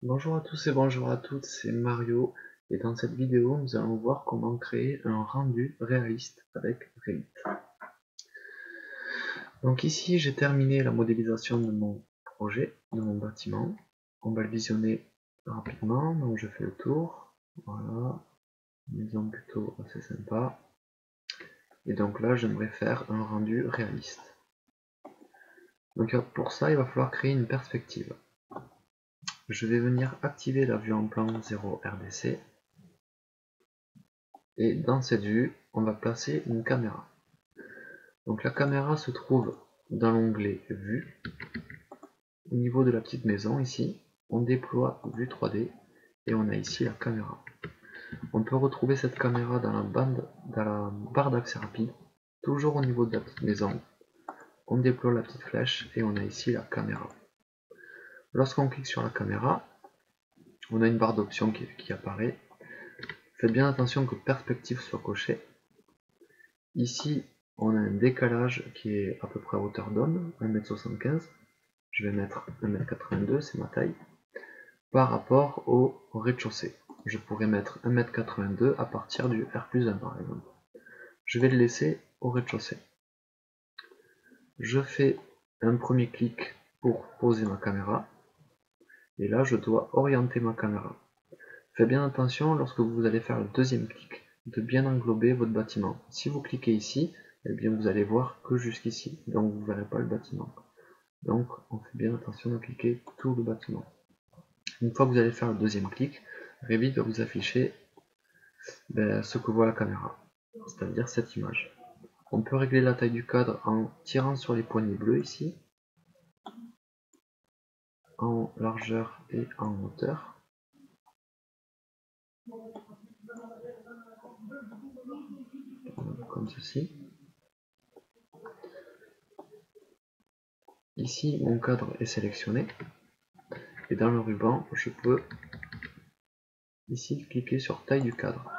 Bonjour à tous et bonjour à toutes, c'est Mario et dans cette vidéo nous allons voir comment créer un rendu réaliste avec Revit. Donc ici j'ai terminé la modélisation de mon projet, de mon bâtiment. On va le visionner rapidement, donc je fais le tour, voilà, une maison plutôt assez sympa. Et donc là j'aimerais faire un rendu réaliste. Donc pour ça il va falloir créer une perspective. Je vais venir activer la vue en plan 0 RDC. Et dans cette vue, on va placer une caméra. Donc la caméra se trouve dans l'onglet Vue. Au niveau de la petite maison ici, on déploie Vue 3D et on a ici la caméra. On peut retrouver cette caméra dans la barre d'accès rapide, toujours au niveau de la petite maison. On déploie la petite flèche et on a ici la caméra. Lorsqu'on clique sur la caméra, on a une barre d'options qui apparaît. Faites bien attention que perspective soit cochée. Ici, on a un décalage qui est à peu près à hauteur d'homme, 1,75 m. Je vais mettre 1,82 m, c'est ma taille, par rapport au rez-de-chaussée. Je pourrais mettre 1,82 m à partir du R+1 par exemple. Je vais le laisser au rez-de-chaussée. Je fais un premier clic pour poser ma caméra. Et là, je dois orienter ma caméra. Faites bien attention lorsque vous allez faire le deuxième clic, de bien englober votre bâtiment. Si vous cliquez ici, eh bien vous allez voir que jusqu'ici, donc vous ne verrez pas le bâtiment. Donc on fait bien attention de cliquer tout le bâtiment. Une fois que vous allez faire le deuxième clic, Revit va vous afficher ce que voit la caméra, c'est-à-dire cette image. On peut régler la taille du cadre en tirant sur les poignées bleues ici, en largeur et en hauteur. Comme ceci. Ici, mon cadre est sélectionné. Et dans le ruban, je peux ici cliquer sur taille du cadre.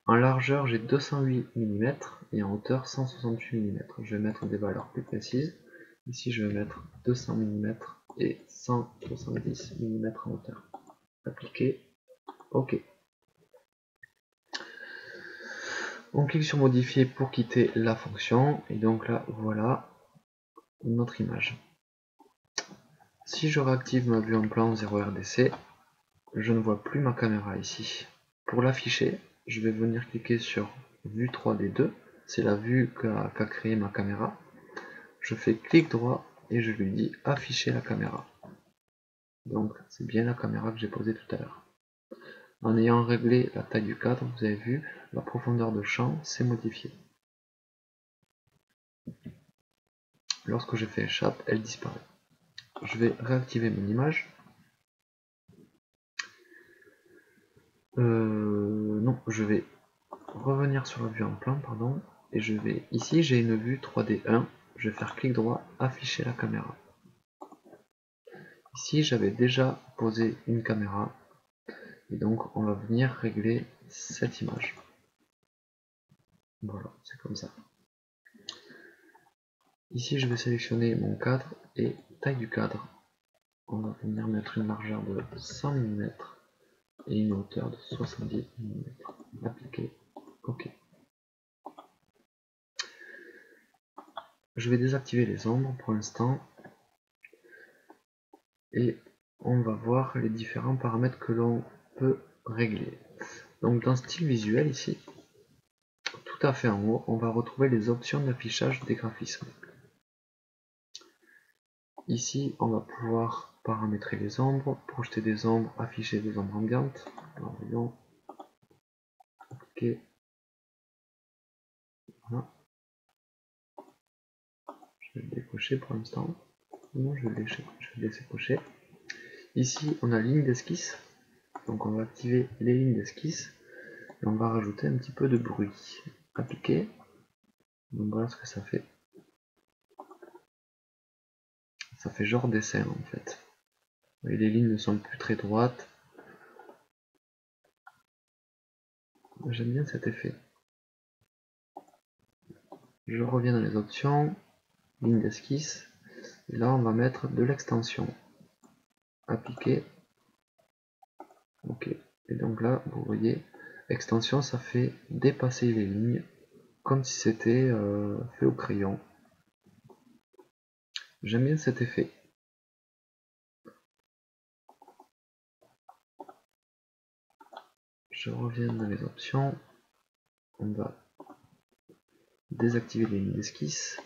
En largeur, j'ai 208 mm et en hauteur 168 mm. Je vais mettre des valeurs plus précises. Ici, je vais mettre 200 mm et 170 mm en hauteur. Appliquer. OK. On clique sur modifier pour quitter la fonction. Et donc là, voilà notre image. Si je réactive ma vue en plan 0 RDC, je ne vois plus ma caméra ici. Pour l'afficher, je vais venir cliquer sur vue 3D2. C'est la vue qu'a créée ma caméra. Je fais clic droit et je lui dis afficher la caméra. Donc c'est bien la caméra que j'ai posée tout à l'heure. En ayant réglé la taille du cadre, vous avez vu, la profondeur de champ s'est modifiée. Lorsque je fais échappe, elle disparaît. Je vais réactiver mon image. Non, je vais revenir sur la vue en plan, pardon, et je vais, ici j'ai une vue 3D1, je vais faire clic droit, afficher la caméra. Ici j'avais déjà posé une caméra, et donc on va venir régler cette image. Voilà, c'est comme ça. Ici je vais sélectionner mon cadre et taille du cadre. On va venir mettre une largeur de 100 mm et une hauteur de 70 mm. Appliquer, OK. Je vais désactiver les ombres pour l'instant et on va voir les différents paramètres que l'on peut régler. Donc dans style visuel ici, tout à fait en haut, on va retrouver les options d'affichage des graphismes. Ici, on va pouvoir paramétrer les ombres, projeter des ombres, afficher des ombres ambiantes. Alors, voyons. OK. Voilà. Je vais le décocher pour l'instant. Non, je vais le laisser cocher. Ici, on a ligne d'esquisse. Donc on va activer les lignes d'esquisse et on va rajouter un petit peu de bruit. Appliquer. Donc voilà ce que ça fait. Ça fait genre dessin en fait. Et les lignes ne sont plus très droites. J'aime bien cet effet. Je reviens dans les options, ligne d'esquisse, et là on va mettre de l'extension. Appliquer. Ok, et donc là vous voyez, extension, ça fait dépasser les lignes comme si c'était fait au crayon. J'aime bien cet effet. Je reviens dans les options, on va désactiver les lignes d'esquisse.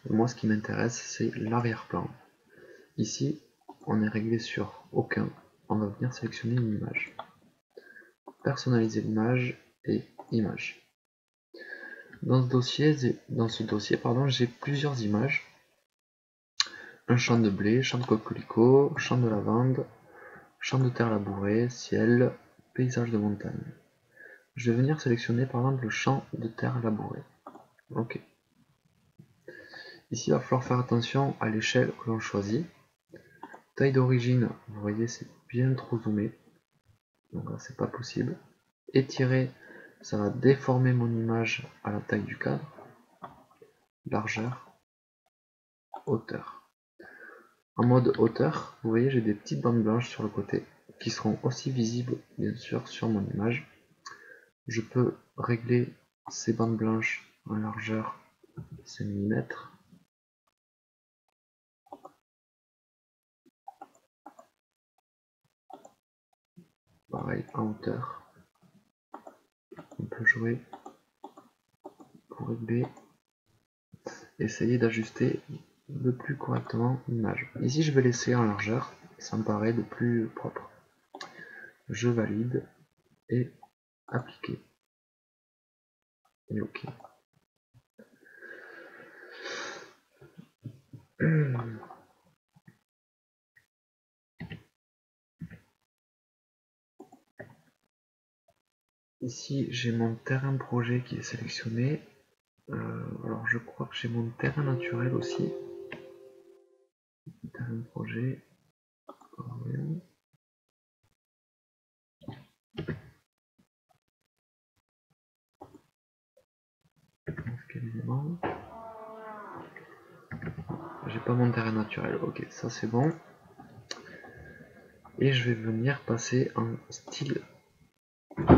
Moi ce qui m'intéresse c'est l'arrière-plan. Ici on est réglé sur aucun, on va venir sélectionner une image. Personnaliser l'image et image. Dans ce dossier, j'ai plusieurs images. Un champ de blé, champ de coquelicot, champ de lavande, champ de terre labouré, ciel, paysage de montagne. Je vais venir sélectionner par exemple le champ de terre labouré. Ok. Ici, il va falloir faire attention à l'échelle que l'on choisit. Taille d'origine, vous voyez, c'est bien trop zoomé. Donc là, c'est pas possible. Étirer, ça va déformer mon image à la taille du cadre. Largeur, hauteur. En mode hauteur, vous voyez, j'ai des petites bandes blanches sur le côté qui seront aussi visibles, bien sûr, sur mon image. Je peux régler ces bandes blanches en largeur 5 mm. Pareil en hauteur. On peut jouer pour régler, essayer d'ajuster le plus correctement l'image. Ici je vais laisser en largeur, ça me paraît le plus propre. Je valide et appliquer. Et ok. Ici j'ai mon terrain projet qui est sélectionné. Alors je crois que j'ai mon terrain naturel aussi. Terrain projet. J'ai pas mon terrain naturel. Ok, ça c'est bon. Et je vais venir passer en style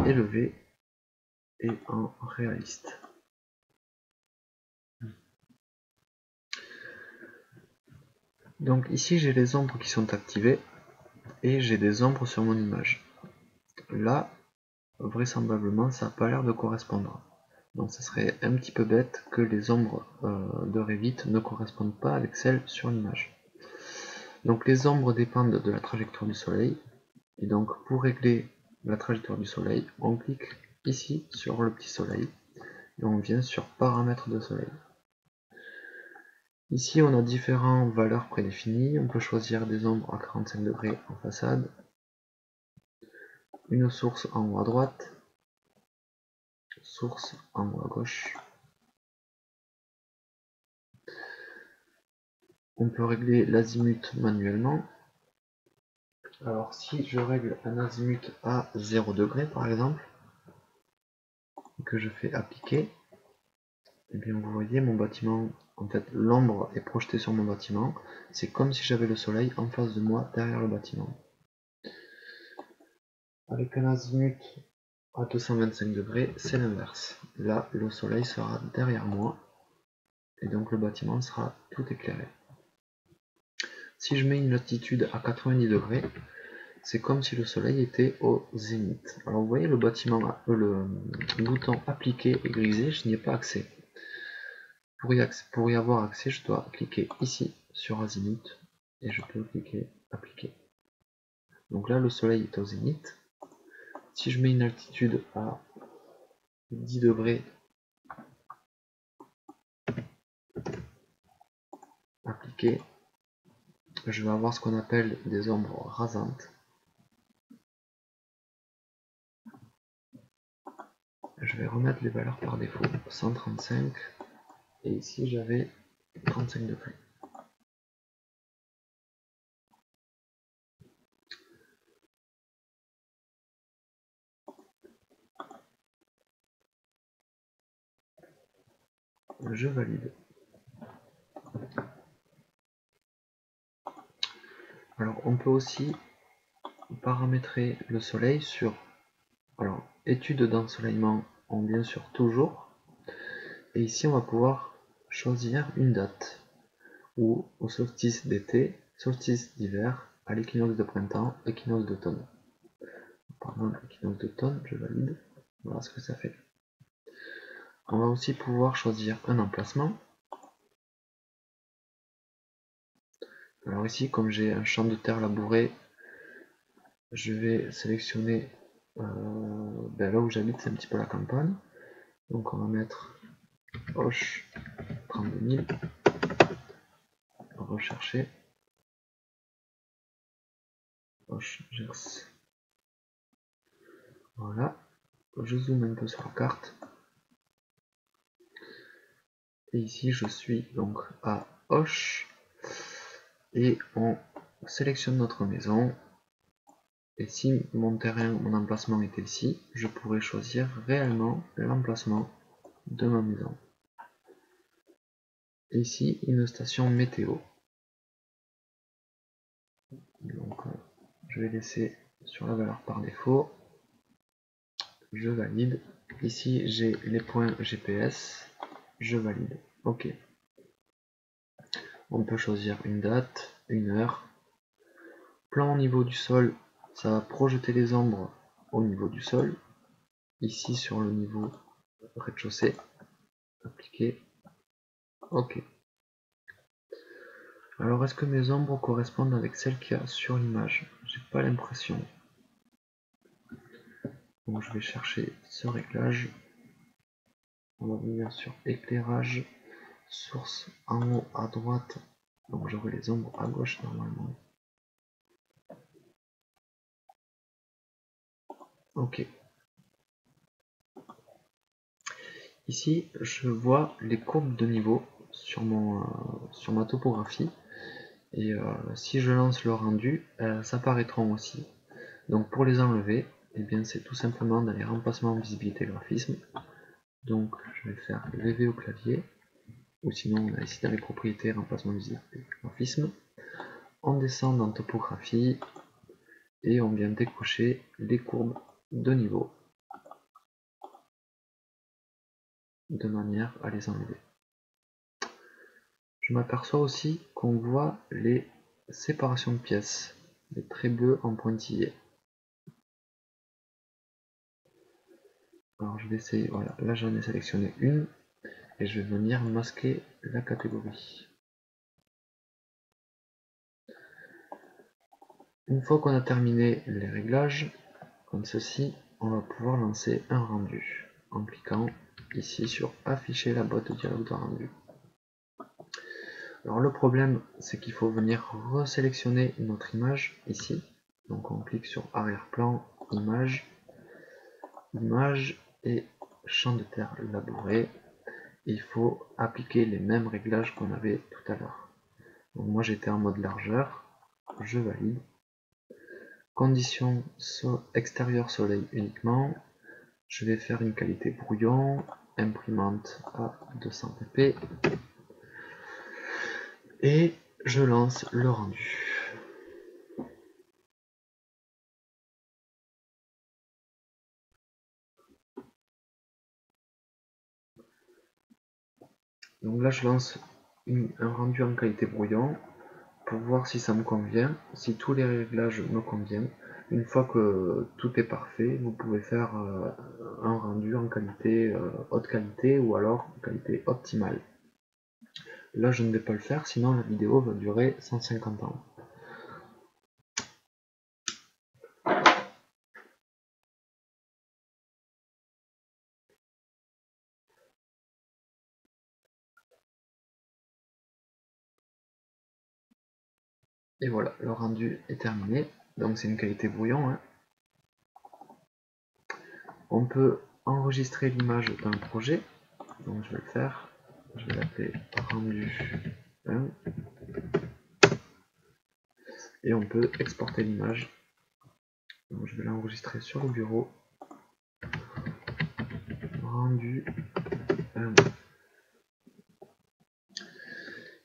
élevé et en réaliste. Donc ici j'ai les ombres qui sont activées et j'ai des ombres sur mon image. Là, vraisemblablement, ça n'a pas l'air de correspondre. Donc ça serait un petit peu bête que les ombres de Revit ne correspondent pas avec celles sur l'image. Donc les ombres dépendent de la trajectoire du soleil. Et donc pour régler la trajectoire du soleil, on clique ici sur le petit soleil et on vient sur paramètres de soleil. Ici on a différentes valeurs prédéfinies, on peut choisir des ombres à 45 degrés en façade, une source en haut à droite, source en haut à gauche. On peut régler l'azimut manuellement. Alors si je règle un azimut à 0 degré par exemple, que je fais appliquer, et bien vous voyez mon bâtiment, en fait l'ombre est projetée sur mon bâtiment, c'est comme si j'avais le soleil en face de moi derrière le bâtiment. Avec un azimut à 225 degrés, c'est l'inverse. Là, le soleil sera derrière moi, et donc le bâtiment sera tout éclairé. Si je mets une latitude à 90 degrés, c'est comme si le soleil était au zénith. Alors vous voyez le bâtiment, le bouton appliquer et grisé, je n'y ai pas accès. Pour y avoir accès, je dois cliquer ici sur azimut et je peux cliquer appliquer. Donc là, le soleil est au zénith. Si je mets une altitude à 10 degrés, appliquer, je vais avoir ce qu'on appelle des ombres rasantes. Je vais remettre les valeurs par défaut, 135, et ici j'avais 35 degrés. Je valide. Alors on peut aussi paramétrer le soleil sur, alors, étude d'ensoleillement en bien sûr toujours, et ici on va pouvoir choisir une date, ou au solstice d'été, solstice d'hiver, à l'équinoxe de printemps, équinoxe d'automne. Par exemple, équinoxe d'automne, je valide, voilà ce que ça fait. On va aussi pouvoir choisir un emplacement. Alors ici, comme j'ai un champ de terre labouré, je vais sélectionner là où j'habite, c'est un petit peu la campagne. Donc on va mettre Auch 32 000, rechercher, Auch Gers. Voilà, je zoome un peu sur la carte. Et ici je suis donc à Auch et on sélectionne notre maison. Et si mon terrain, mon emplacement était ici, je pourrais choisir réellement l'emplacement de ma maison. Ici, une station météo. Donc, je vais laisser sur la valeur par défaut. Je valide. Ici, j'ai les points GPS. Je valide. OK. On peut choisir une date, une heure. Plan au niveau du sol, ça va projeter les ombres au niveau du sol. Ici, sur le niveau rez-de-chaussée. Appliquer. OK. Alors, est-ce que mes ombres correspondent avec celles qu'il y a sur l'image? J'ai pas l'impression. Donc, je vais chercher ce réglage. On va venir sur éclairage, source en haut à droite. Donc, j'aurai les ombres à gauche normalement. Ok. Ici, je vois les courbes de niveau sur ma topographie. Et si je lance le rendu, elles apparaîtront aussi. Donc pour les enlever, eh bien c'est tout simplement dans les remplacements visibilité graphisme. Donc je vais faire VV au clavier, ou sinon on a ici dans les propriétés remplacement visibilité graphisme. On descend dans topographie et on vient décocher les courbes de niveau de manière à les enlever. Je m'aperçois aussi qu'on voit les séparations de pièces, les traits bleus en pointillés. Alors je vais essayer, voilà, là j'en ai sélectionné une et je vais venir masquer la catégorie. Une fois qu'on a terminé les réglages, comme ceci, on va pouvoir lancer un rendu en cliquant ici sur afficher la boîte de dialogue de rendu. Alors le problème, c'est qu'il faut venir resélectionner notre image ici. Donc on clique sur arrière-plan, image, image et champ de terre labouré. Il faut appliquer les mêmes réglages qu'on avait tout à l'heure. Donc moi j'étais en mode largeur, je valide. Condition extérieur soleil uniquement. Je vais faire une qualité brouillon, imprimante à 200 pp. Et je lance le rendu. Donc là je lance un rendu en qualité brouillon pour voir si ça me convient, si tous les réglages me conviennent. Une fois que tout est parfait, vous pouvez faire un rendu en qualité haute qualité ou alors qualité optimale. Là je ne vais pas le faire, sinon la vidéo va durer 150 ans. Et voilà, le rendu est terminé. Donc c'est une qualité brouillon. Hein. On peut enregistrer l'image dans le projet. Donc je vais le faire. Je vais l'appeler rendu 1. Et on peut exporter l'image. Donc je vais l'enregistrer sur le bureau. Rendu 1.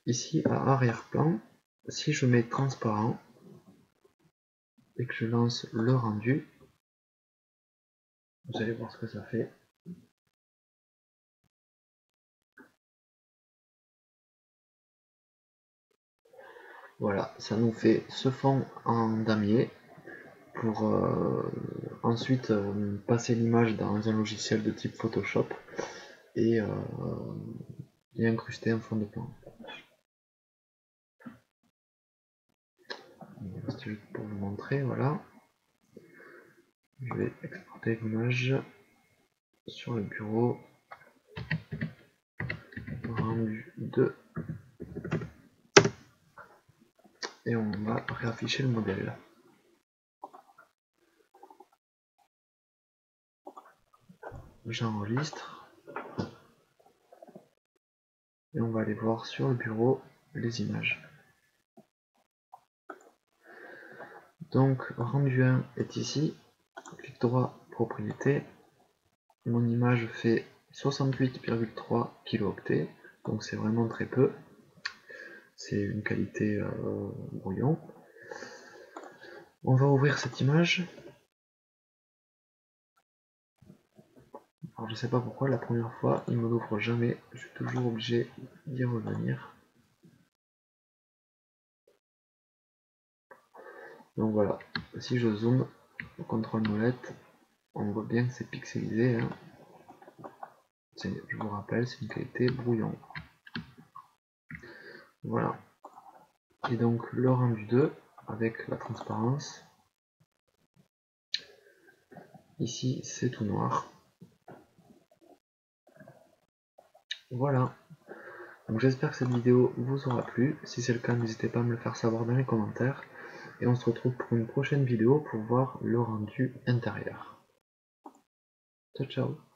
Ici à arrière-plan, si je mets transparent, et que je lance le rendu, vous allez voir ce que ça fait. Voilà, ça nous fait ce fond en damier pour ensuite passer l'image dans un logiciel de type Photoshop et incruster un fond de plan. C'est juste pour vous montrer, voilà. Je vais exporter l'image sur le bureau. Rendu 2. Et on va réafficher le modèle. J'enregistre. Et on va aller voir sur le bureau les images. Donc rendu 1 est ici. Clic droit, propriété. Mon image fait 68,3 kilooctets. Donc c'est vraiment très peu. C'est une qualité brouillon. On va ouvrir cette image. Alors je sais pas pourquoi la première fois il me l'ouvre jamais, je suis toujours obligé d'y revenir. Donc voilà, si je zoome au contrôle molette, on voit bien que c'est pixelisé. Hein. Je vous rappelle, c'est une qualité brouillon. Voilà. Et donc le rendu 2 avec la transparence. Ici c'est tout noir. Voilà. Donc j'espère que cette vidéo vous aura plu. Si c'est le cas, n'hésitez pas à me le faire savoir dans les commentaires. Et on se retrouve pour une prochaine vidéo pour voir le rendu intérieur. Ciao ciao.